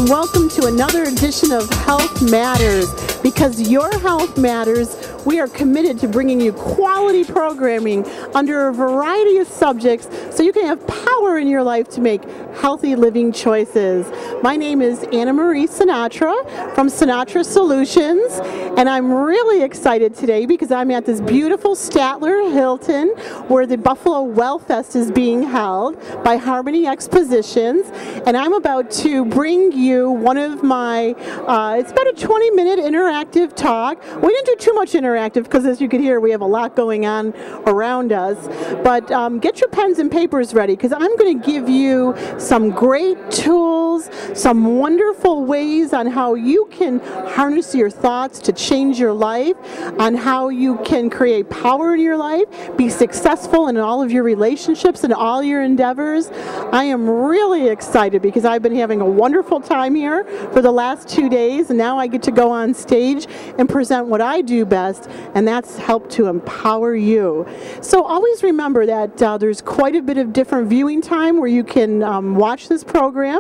and welcome to another edition of Health Matters. Because your health matters, we are committed to bringing you quality programming under a variety of subjects so you can have power in your life to make healthy living choices. My name is Anna Marie Sinatra from Sinatra Solutions, and I'm really excited today because I'm at this beautiful Statler Hilton where the Buffalo Wellfest is being held by Harmony Expositions, and I'm about to bring you one of my, it's about a 20-minute interactive talk. We didn't do too much interactive because, as you can hear, we have a lot going on around us, but get your pens and papers ready because I'm going to give you some great tools, some wonderful ways on how you can harness your thoughts to change your life, on how you can create power in your life, be successful in all of your relationships and all your endeavors. I am really excited because I've been having a wonderful time here for the last 2 days, and now I get to go on stage and present what I do best, and that's help to empower you. So always remember that there's quite a bit of different viewing time where you can watch this program.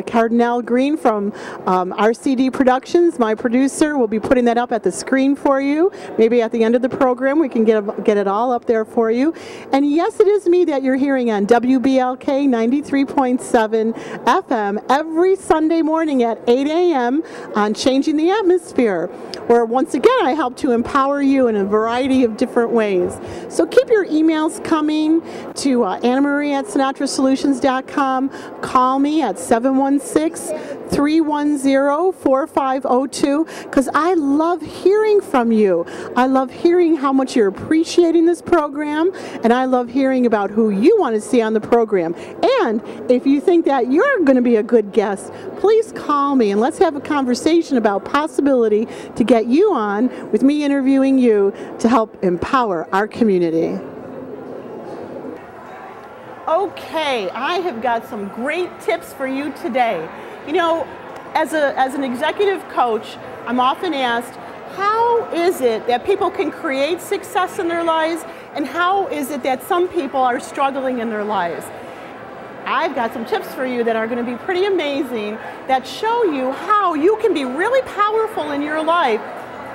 Cardinal Green from RCD Productions, my producer, will be putting that up at the screen for you. Maybe at the end of the program we can get it all up there for you. And yes, it is me that you're hearing on WBLK 93.7 FM every Sunday morning at 8 a.m. on Changing the Atmosphere, where once again I help to empower you in a variety of different ways. So keep your emails coming to annamarie@sinatrasolutions.com. Call me at 716-310-4502 because I love hearing from you. I love hearing how much you're appreciating this program, and I love hearing about who you want to see on the program. And if you think that you're going to be a good guest, please call me and let's have a conversation about possibility to get you on with me interviewing you to help empower our community. Okay, I have got some great tips for you today. You know, as an executive coach, I'm often asked, how is it that people can create success in their lives, and how is it that some people are struggling in their lives? I've got some tips for you that are going to be pretty amazing that show you how you can be really powerful in your life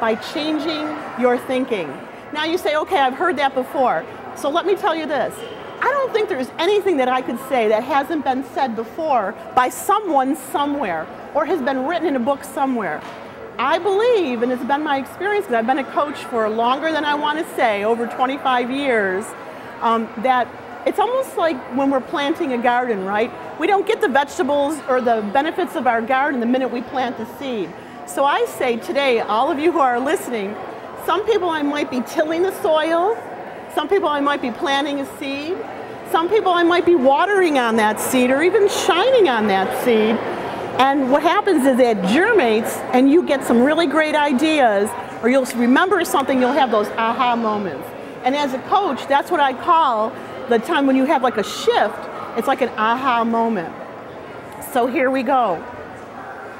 by changing your thinking. Now you say, okay, I've heard that before. So let me tell you this. I don't think there's anything that I could say that hasn't been said before by someone somewhere or has been written in a book somewhere. I believe, and it's been my experience because I've been a coach for longer than I want to say, over 25 years, that it's almost like when we're planting a garden, right? We don't get the vegetables or the benefits of our garden the minute we plant the seed. So I say today, all of you who are listening, some people I might be tilling the soil, some people I might be planting a seed, some people I might be watering on that seed or even shining on that seed. And what happens is it germinates and you get some really great ideas, or you'll remember something, you'll have those aha moments. And as a coach, that's what I call the time when you have like a shift. It's like an aha moment. So here we go.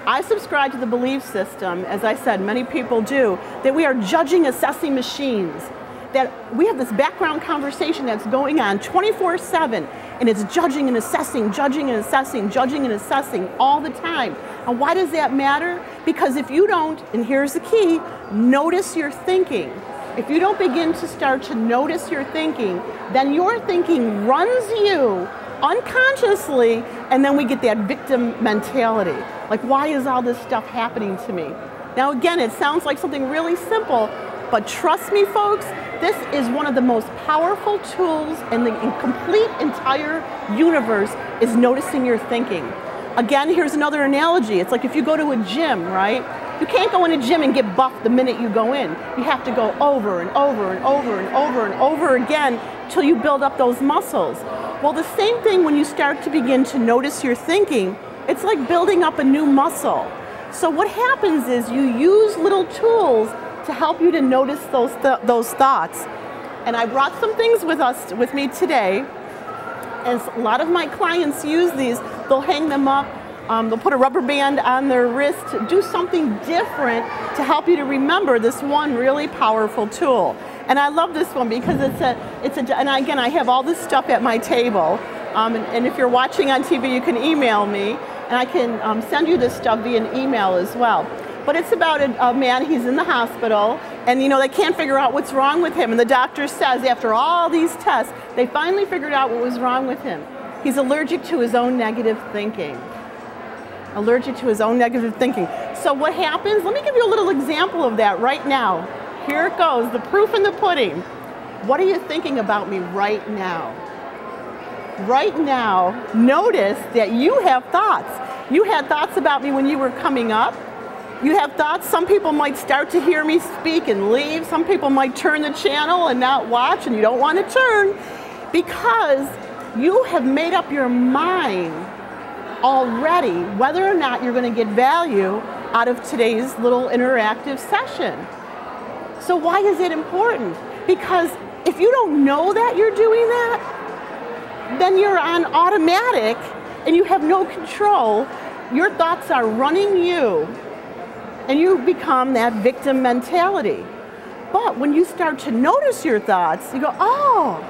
I subscribe to the belief system, as I said, many people do, that we are judging, assessing machines. That we have this background conversation that's going on 24/7, and it's judging and assessing, judging and assessing, judging and assessing all the time. And why does that matter? Because if you don't, and here's the key, notice your thinking. If you don't begin to start to notice your thinking, then your thinking runs you unconsciously, and then we get that victim mentality. Like, why is all this stuff happening to me? Now again, it sounds like something really simple, but trust me folks, this is one of the most powerful tools in the complete entire universe, is noticing your thinking. Again, here's another analogy. It's like if you go to a gym, right? You can't go in a gym and get buffed the minute you go in. You have to go over and over and over and over and over again till you build up those muscles. Well, the same thing when you start to begin to notice your thinking, it's like building up a new muscle. So what happens is you use little tools to help you to notice those thoughts. And I brought some things with me today. As a lot of my clients use these, they'll hang them up, they'll put a rubber band on their wrist, do something different to help you to remember this one really powerful tool. And I love this one because and again, I have all this stuff at my table. And if you're watching on TV, you can email me. and I can send you this stuff via an email as well. But it's about a man, he's in the hospital, and they can't figure out what's wrong with him. And the doctor says, after all these tests, they finally figured out what was wrong with him. He's allergic to his own negative thinking. Allergic to his own negative thinking. So what happens? Let me give you a little example of that right now. Here it goes, the proof in the pudding. What are you thinking about me right now? Right now, notice that you have thoughts. You had thoughts about me when you were coming up. You have thoughts. Some people might start to hear me speak and leave. Some people might turn the channel and not watch, and you don't want to turn because you have made up your mind already whether or not you're going to get value out of today's little interactive session. So why is it important? Because if you don't know that you're doing that, then you're on automatic and you have no control. Your thoughts are running you. And you become that victim mentality. But when you start to notice your thoughts, you go, oh,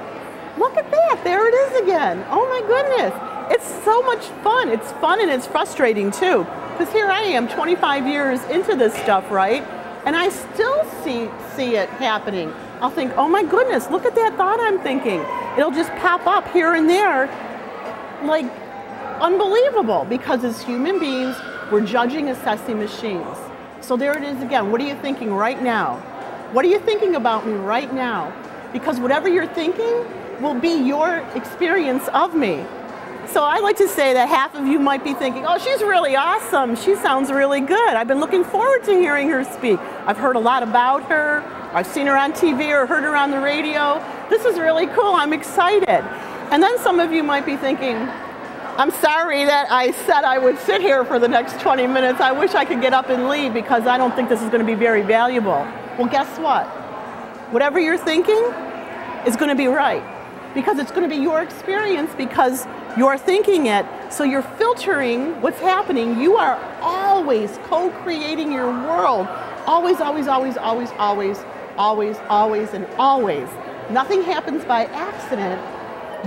look at that, there it is again. Oh my goodness, it's so much fun. It's fun and it's frustrating too. Because here I am 25 years into this stuff, right? And I still see it happening. I'll think, oh my goodness, look at that thought I'm thinking. It'll just pop up here and there, like unbelievable, because as human beings, we're judging, assessing machines. So there it is again. What are you thinking right now? What are you thinking about me right now? Because whatever you're thinking will be your experience of me. So I like to say that half of you might be thinking, oh, she's really awesome. She sounds really good. I've been looking forward to hearing her speak. I've heard a lot about her. I've seen her on TV or heard her on the radio. This is really cool. I'm excited. And then some of you might be thinking, I'm sorry that I said I would sit here for the next 20 minutes. I wish I could get up and leave because I don't think this is going to be very valuable. Well, guess what? Whatever you're thinking is going to be right because it's going to be your experience because you're thinking it. So you're filtering what's happening. You are always co-creating your world. Always, always, always, always, always, always, always, and always. Nothing happens by accident.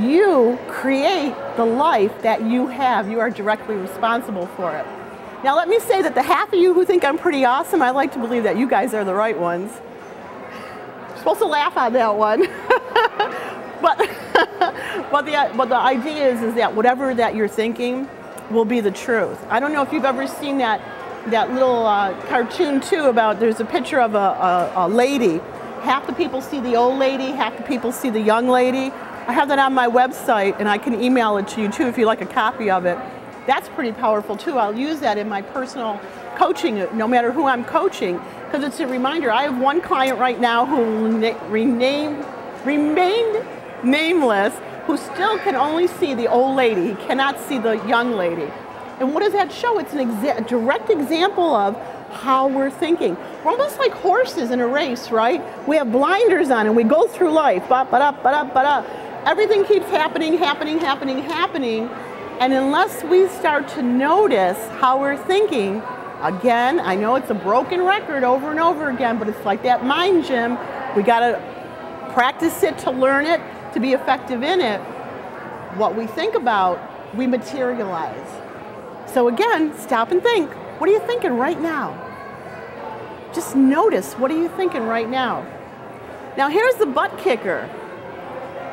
You create the life that you have. You are directly responsible for it. Now let me say that the half of you who think I'm pretty awesome, I like to believe that you guys are the right ones. You're supposed to laugh on that one. but the idea is that whatever that you're thinking will be the truth. I don't know if you've ever seen that little cartoon too about there's a picture of a lady. Half the people see the old lady, half the people see the young lady. I have that on my website and I can email it to you too if you like a copy of it. That's pretty powerful too. I'll use that in my personal coaching, no matter who I'm coaching, because it's a reminder. I have one client right now who remained nameless, who still can only see the old lady. He cannot see the young lady. And what does that show? It's a direct example of how we're thinking. We're almost like horses in a race, right? We have blinders on and we go through life. Everything keeps happening. And unless we start to notice how we're thinking, again, I know it's a broken record over and over again, but it's like that mind gym. We got to practice it to learn it, to be effective in it. What we think about, we materialize. So again, stop and think. What are you thinking right now? Just notice, what are you thinking right now? Now here's the butt kicker.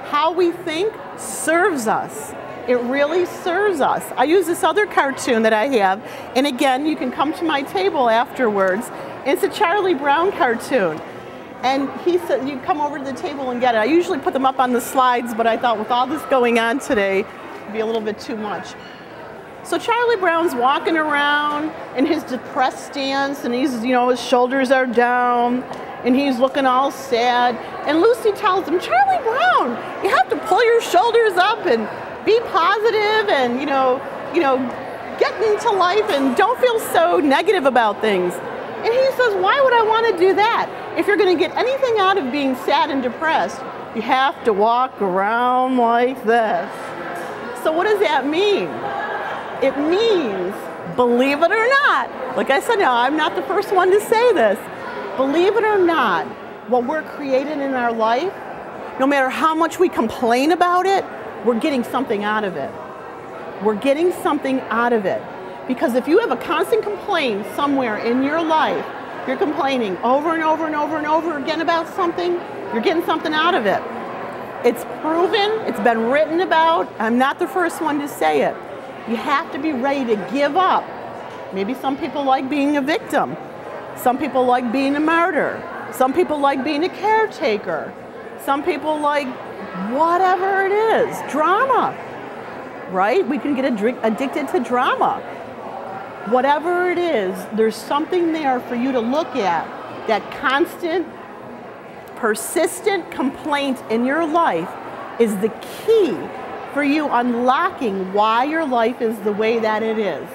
How we think serves us. It really serves us. I use this other cartoon that I have, and again, you can come to my table afterwards. It's a Charlie Brown cartoon. And he said, you come over to the table and get it. I usually put them up on the slides, but I thought with all this going on today, it'd be a little bit too much. So Charlie Brown's walking around in his depressed stance, and he's, his shoulders are down, and he's looking all sad. And Lucy tells him, Charlie Brown, you have to pull your shoulders up and be positive and, get into life and don't feel so negative about things. And he says, why would I want to do that? If you're going to get anything out of being sad and depressed, you have to walk around like this. So what does that mean? It means, believe it or not, like I said, now I'm not the first one to say this, believe it or not, what we're creating in our life, no matter how much we complain about it, we're getting something out of it. We're getting something out of it. Because if you have a constant complaint somewhere in your life, you're complaining over and over and over and over again about something, you're getting something out of it. It's proven, it's been written about. I'm not the first one to say it. You have to be ready to give up. Maybe some people like being a victim. Some people like being a martyr. Some people like being a caretaker. Some people like whatever it is, drama, right? We can get addicted to drama. Whatever it is, there's something there for you to look at. That constant, persistent complaint in your life is the key for you unlocking why your life is the way that it is.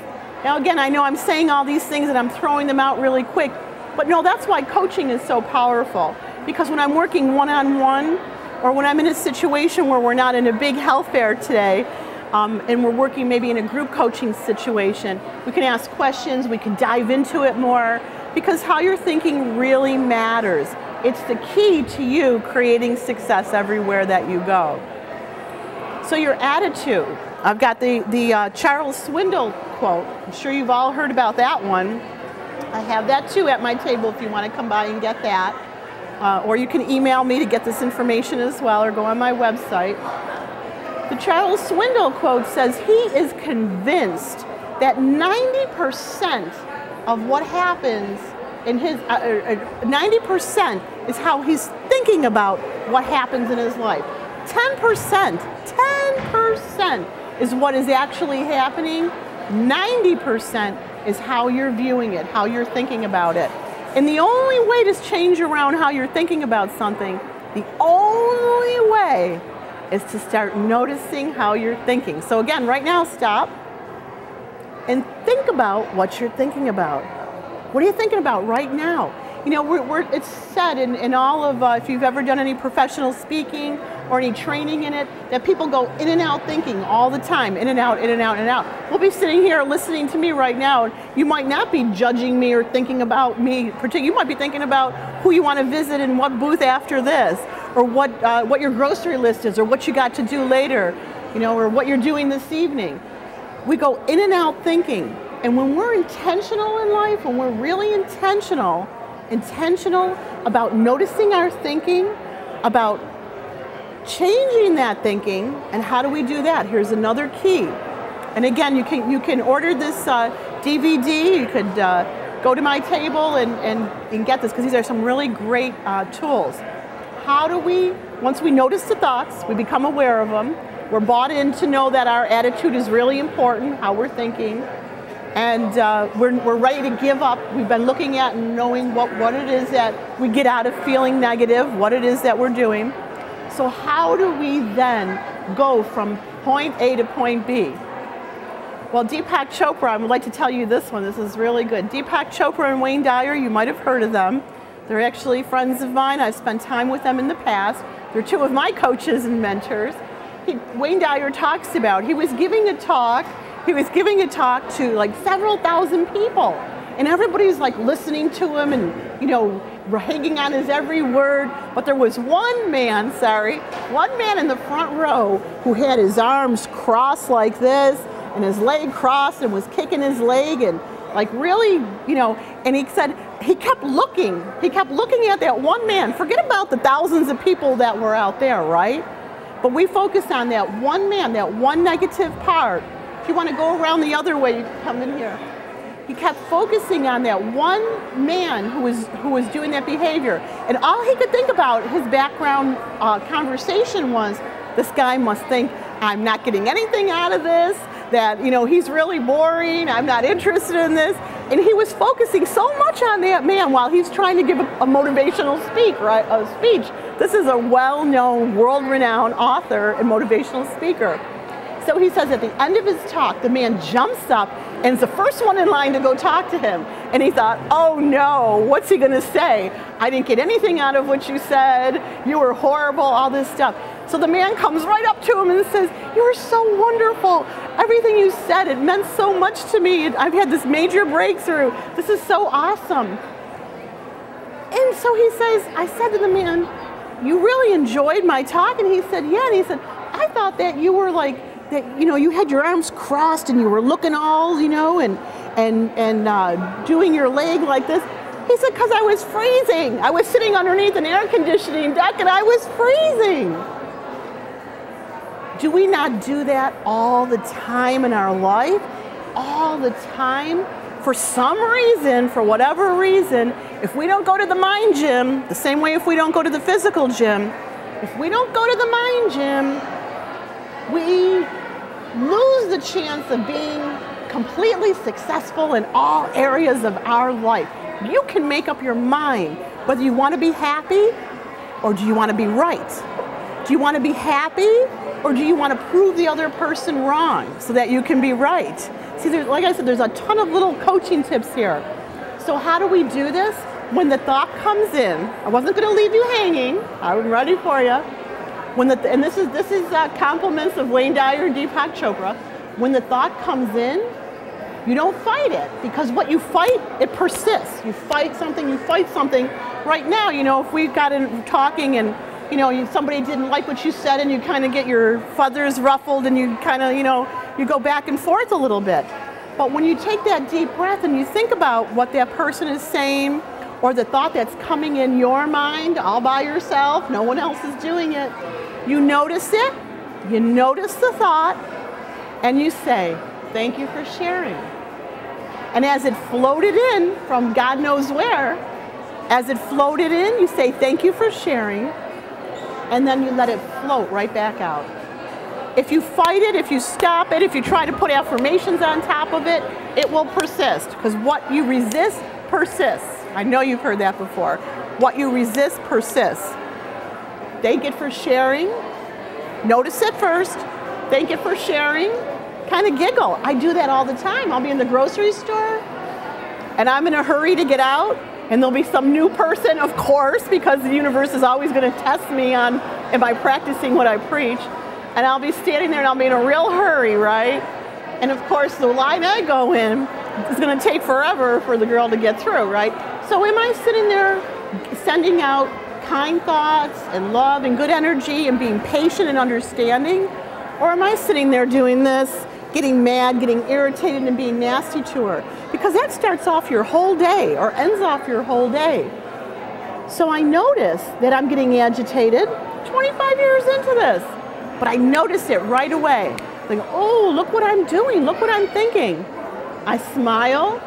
Now again, I know I'm saying all these things and I'm throwing them out really quick, but no, that's why coaching is so powerful. Because when I'm working one-on-one, or when I'm in a situation where we're not in a big health fair today, and we're working maybe in a group coaching situation, we can ask questions, we can dive into it more, because how you're thinking really matters. It's the key to you creating success everywhere that you go. So your attitude. I've got the Charles Swindoll quote. I'm sure you've all heard about that one. I have that too at my table if you want to come by and get that. Or you can email me to get this information as well, or go on my website. The Charles Swindoll quote says he is convinced that 90% of what happens in his, 90% is how he's thinking about what happens in his life. 10% is what is actually happening. 90% is how you're viewing it, how you're thinking about it. And the only way to change around how you're thinking about something, the only way is to start noticing how you're thinking. So again, right now, stop and think about what you're thinking about. What are you thinking about right now? You know, it's said in all of, if you've ever done any professional speaking or any training in it, that people go in and out thinking all the time, in and out, in and out, in and out. We'll be sitting here listening to me right now, and you might not be judging me or thinking about me. You might be thinking about who you want to visit and what booth after this, or what your grocery list is, or what you got to do later, you know, or what you're doing this evening. We go in and out thinking. And when we're intentional in life, when we're really intentional about noticing our thinking, about changing that thinking, and how do we do that? Here's another key. And again, you can order this DVD. You could go to my table and get this, because these are some really great tools. How do we, once we notice the thoughts, we become aware of them, we're bought in to know that our attitude is really important, how we're thinking, and we're ready to give up. We've been looking at and knowing what it is that we get out of feeling negative, what it is that we're doing. So how do we then go from point A to point B? Well, Deepak Chopra, I would like to tell you this one. This is really good. Deepak Chopra and Wayne Dyer, you might have heard of them. They're actually friends of mine. I've spent time with them in the past. They're two of my coaches and mentors. Wayne Dyer talks about, he was giving a talk to like several thousand people. And everybody's like listening to him and, you know, hanging on his every word. But there was one man in the front row who had his arms crossed like this and his leg crossed and was kicking his leg and like really, you know, and he said, he kept looking at that one man. Forget about the thousands of people that were out there, right? But we focus on that one man, that one negative part. If you want to go around the other way, you can come in here. He kept focusing on that one man who was doing that behavior. And all he could think about, his background conversation was, this guy must think, I'm not getting anything out of this, that, you know, he's really boring, I'm not interested in this. And he was focusing so much on that man while he's trying to give a motivational speech. This is a well-known, world-renowned author and motivational speaker. So he says at the end of his talk, the man jumps up and is the first one in line to go talk to him. And he thought, oh no, what's he gonna say? I didn't get anything out of what you said. You were horrible, all this stuff. So the man comes right up to him and says, you were so wonderful. Everything you said, it meant so much to me. I've had this major breakthrough. This is so awesome. And so he says, I said to the man, you really enjoyed my talk? And he said, yeah. And he said, I thought that you were like that, you know, you had your arms crossed and you were looking all, you know, and doing your leg like this? He said, because I was freezing. I was sitting underneath an air conditioning deck and I was freezing. Do we not do that all the time in our life? All the time? For some reason, for whatever reason, if we don't go to the mind gym, the same way if we don't go to the physical gym, if we don't go to the mind gym, we lose the chance of being completely successful in all areas of our life. You can make up your mind whether you want to be happy or do you want to be right. Do you want to be happy or do you want to prove the other person wrong so that you can be right? See, like I said, there's a ton of little coaching tips here. So how do we do this? When the thought comes in, I wasn't going to leave you hanging. I'm ready for you. And this is compliments of Wayne Dyer and Deepak Chopra. When the thought comes in, you don't fight it, because what you fight, it persists. You fight something. Right now, you know, if we've gotten talking and, you know, somebody didn't like what you said and you kind of get your feathers ruffled and you kind of, you know, you go back and forth a little bit. But when you take that deep breath and you think about what that person is saying or the thought that's coming in your mind all by yourself, no one else is doing it, you notice it, you notice the thought, and you say, thank you for sharing. And as it floated in from God knows where, as it floated in, you say, thank you for sharing, and then you let it float right back out. If you fight it, if you stop it, if you try to put affirmations on top of it, it will persist, because what you resist persists. I know you've heard that before. What you resist persists. Thank it for sharing. Notice it first. Thank it for sharing. Kind of giggle. I do that all the time. I'll be in the grocery store and I'm in a hurry to get out and there'll be some new person, of course, because the universe is always going to test me on, am I practicing what I preach? And I'll be standing there and I'll be in a real hurry, right? And of course, the line I go in is going to take forever for the girl to get through, right? So am I sitting there sending out kind thoughts and love and good energy and being patient and understanding? Or am I sitting there doing this, getting mad, getting irritated, and being nasty to her? Because that starts off your whole day or ends off your whole day. So I notice that I'm getting agitated 25 years into this, but I notice it right away. Like, oh, look what I'm doing, look what I'm thinking. I smile.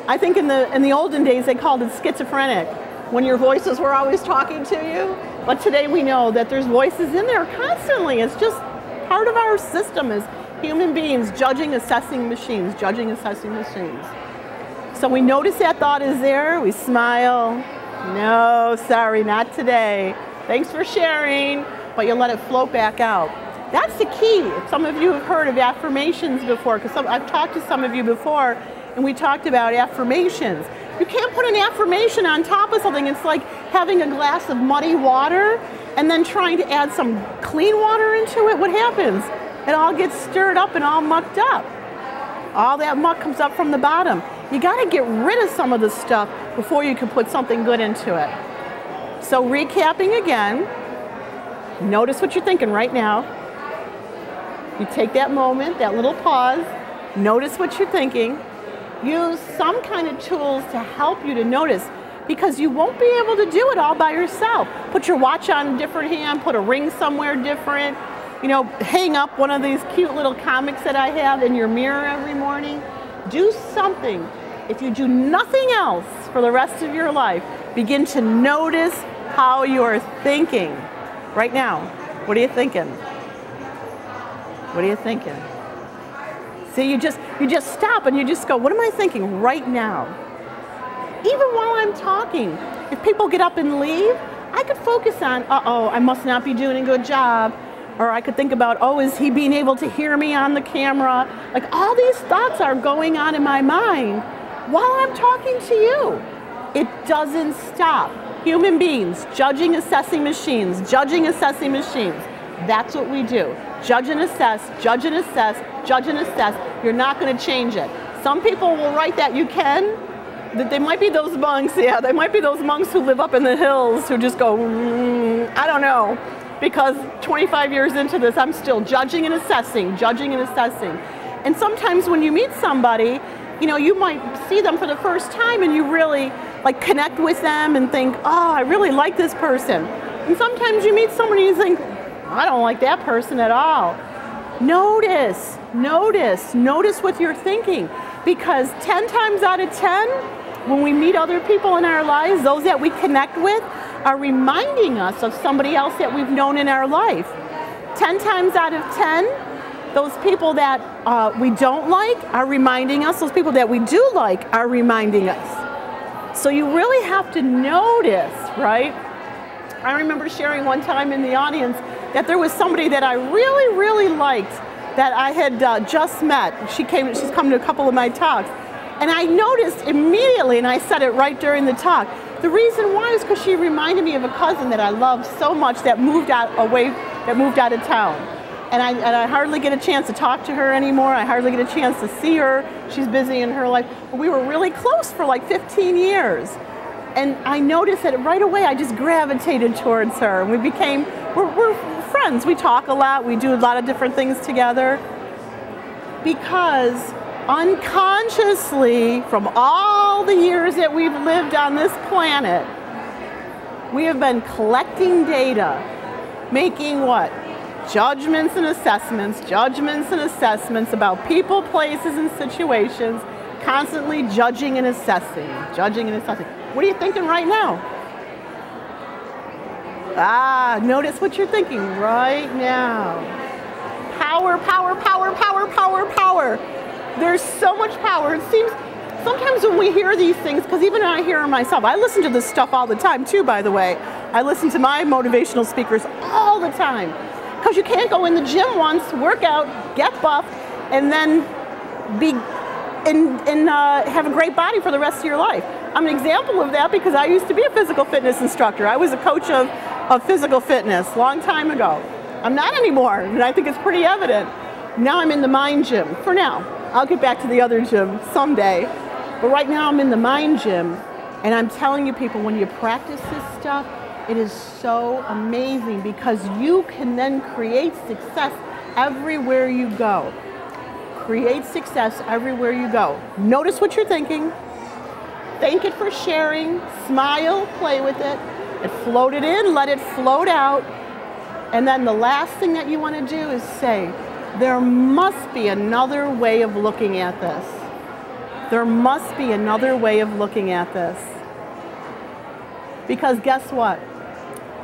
I think in the olden days they called it schizophrenic, when your voices were always talking to you. But today we know that there's voices in there constantly. It's just part of our system as human beings, judging, assessing machines, judging, assessing machines. So we notice that thought is there, we smile. No, sorry, not today. Thanks for sharing, but you let it float back out. That's the key. Some of you have heard of affirmations before, because I've talked to some of you before, and we talked about affirmations. You can't put an affirmation on top of something. It's like having a glass of muddy water and then trying to add some clean water into it. What happens? It all gets stirred up and all mucked up. All that muck comes up from the bottom. You got to get rid of some of the stuff before you can put something good into it. So recapping again, notice what you're thinking right now. You take that moment, that little pause, notice what you're thinking. Use some kind of tools to help you to notice, because you won't be able to do it all by yourself. Put your watch on a different hand, put a ring somewhere different, you know, hang up one of these cute little comics that I have in your mirror every morning. Do something. If you do nothing else for the rest of your life, begin to notice how you're thinking. Right now, what are you thinking? What are you thinking? See, you just stop and you just go, what am I thinking right now? Even while I'm talking, if people get up and leave, I could focus on, uh-oh, I must not be doing a good job. Or I could think about, oh, is he being able to hear me on the camera? Like, all these thoughts are going on in my mind while I'm talking to you. It doesn't stop. Human beings, judging, assessing machines, judging, assessing machines. That's what we do. Judge and assess, judge and assess, judge and assess. You're not going to change it. Some people will write that you can. They might be those monks, yeah, they might be those monks who live up in the hills who just go, I don't know. because 25 years into this, I'm still judging and assessing, judging and assessing. And sometimes when you meet somebody, you know, you might see them for the first time and you really like connect with them and think, oh, I really like this person. And sometimes you meet somebody and you think, I don't like that person at all. Notice what you're thinking, because 10 times out of 10, when we meet other people in our lives, those that we connect with are reminding us of somebody else that we've known in our life. 10 times out of 10, those people that we don't like are reminding us, those people that we do like are reminding us. So you really have to notice, right? I remember sharing one time in the audience that there was somebody that I really, really liked that I had just met. She's come to a couple of my talks. And I noticed immediately, and I said it right during the talk, the reason why is because she reminded me of a cousin that I love so much that moved out of town. And I hardly get a chance to talk to her anymore. I hardly get a chance to see her. She's busy in her life. But we were really close for like 15 years. And I noticed that right away I just gravitated towards her. And we're friends. We talk a lot. We do a lot of different things together. Because unconsciously, from all the years that we've lived on this planet, we have been collecting data, making what? Judgments and assessments about people, places, and situations, constantly judging and assessing. What are you thinking right now? Notice what you're thinking right now. Power. There's so much power. It seems sometimes when we hear these things, because even I hear them myself, I listen to this stuff all the time too, by the way. I listen to my motivational speakers all the time. Because you can't go in the gym once, work out, get buffed, and then have a great body for the rest of your life. I'm an example of that because I used to be a physical fitness instructor. I was a coach of physical fitness a long time ago. I'm not anymore, and I think it's pretty evident. Now I'm in the mind gym, for now. I'll get back to the other gym someday. But right now I'm in the mind gym, and I'm telling you people, when you practice this stuff, it is so amazing because you can then create success everywhere you go. Create success everywhere you go. Notice what you're thinking. Thank it for sharing. Smile, play with it. And float it in, let it float out. And then the last thing that you want to do is say, there must be another way of looking at this. There must be another way of looking at this. Because guess what?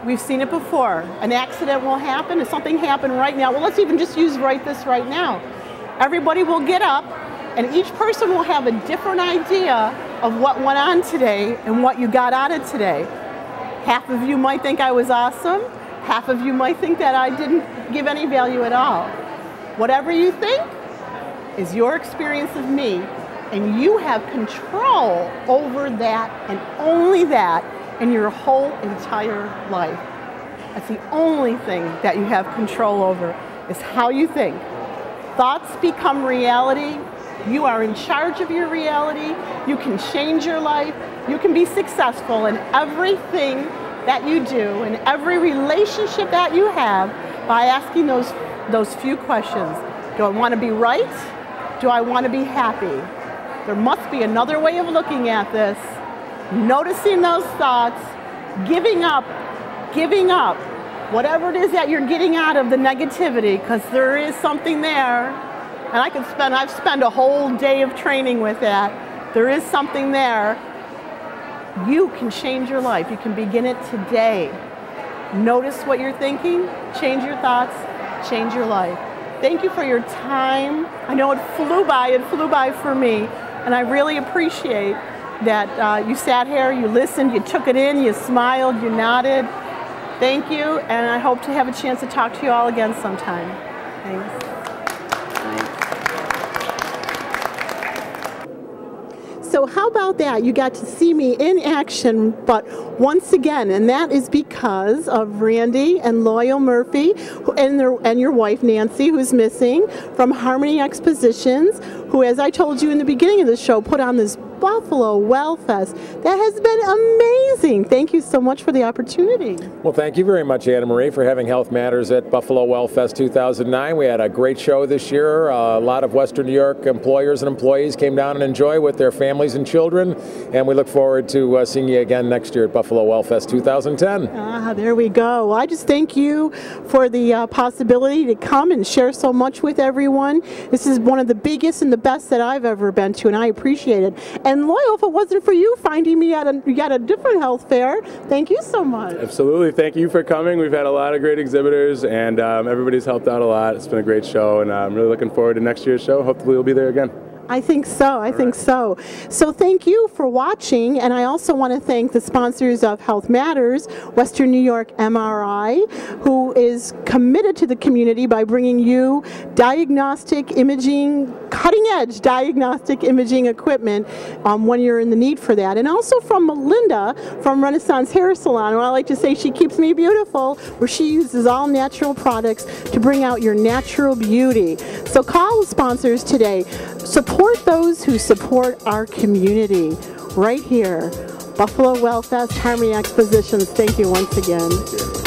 We've seen it before. An accident will happen. If something happened right now, well, let's even just use this right now. Everybody will get up, and each person will have a different idea of what went on today and what you got out of today. Half of you might think I was awesome. Half of you might think that I didn't give any value at all. Whatever you think is your experience of me, and you have control over that and only that in your whole entire life. That's the only thing that you have control over, is how you think. Thoughts become reality. You are in charge of your reality. You can change your life. You can be successful in everything that you do, in every relationship that you have, by asking those few questions. Do I want to be right? Do I want to be happy? There must be another way of looking at this. Noticing those thoughts, giving up whatever it is that you're getting out of the negativity, because there is something there. And I've spent a whole day of training with that. There is something there. You can change your life. You can begin it today. Notice what you're thinking, change your thoughts, change your life. Thank you for your time. I know it flew by for me, and I really appreciate that you sat here, you listened, you took it in, you smiled, you nodded. Thank you, and I hope to have a chance to talk to you all again sometime. Thanks. So how about that? You got to see me in action, but once again, and that is because of Randy and Loyal Murphy and your wife Nancy, who's missing, from Harmony Expositions, who, as I told you in the beginning of the show, put on this Buffalo Wellfest. That has been amazing. Thank you so much for the opportunity. Well, thank you very much, Anna Marie, for having Health Matters at Buffalo Wellfest 2009. We had a great show this year. A lot of Western New York employers and employees came down and enjoyed with their families and children, and we look forward to seeing you again next year at Buffalo Wellfest 2010. There we go. Well, I just thank you for the possibility to come and share so much with everyone. This is one of the biggest and the best that I've ever been to, and I appreciate it. And Loyal, if it wasn't for you finding me at a different health fair, thank you so much. Absolutely. Thank you for coming. We've had a lot of great exhibitors, and everybody's helped out a lot. It's been a great show, and I'm really looking forward to next year's show. Hopefully we'll be there again. I think so. I think so. So thank you for watching, and I also want to thank the sponsors of Health Matters, Western New York MRI, who is committed to the community by bringing you diagnostic imaging, cutting-edge diagnostic imaging equipment when you're in the need for that. And also from Melinda from Renaissance Hair Salon, where I like to say she keeps me beautiful, where she uses all natural products to bring out your natural beauty. So call the sponsors today. Support those who support our community right here. Buffalo Wellfest, Harmony Expositions. Thank you once again.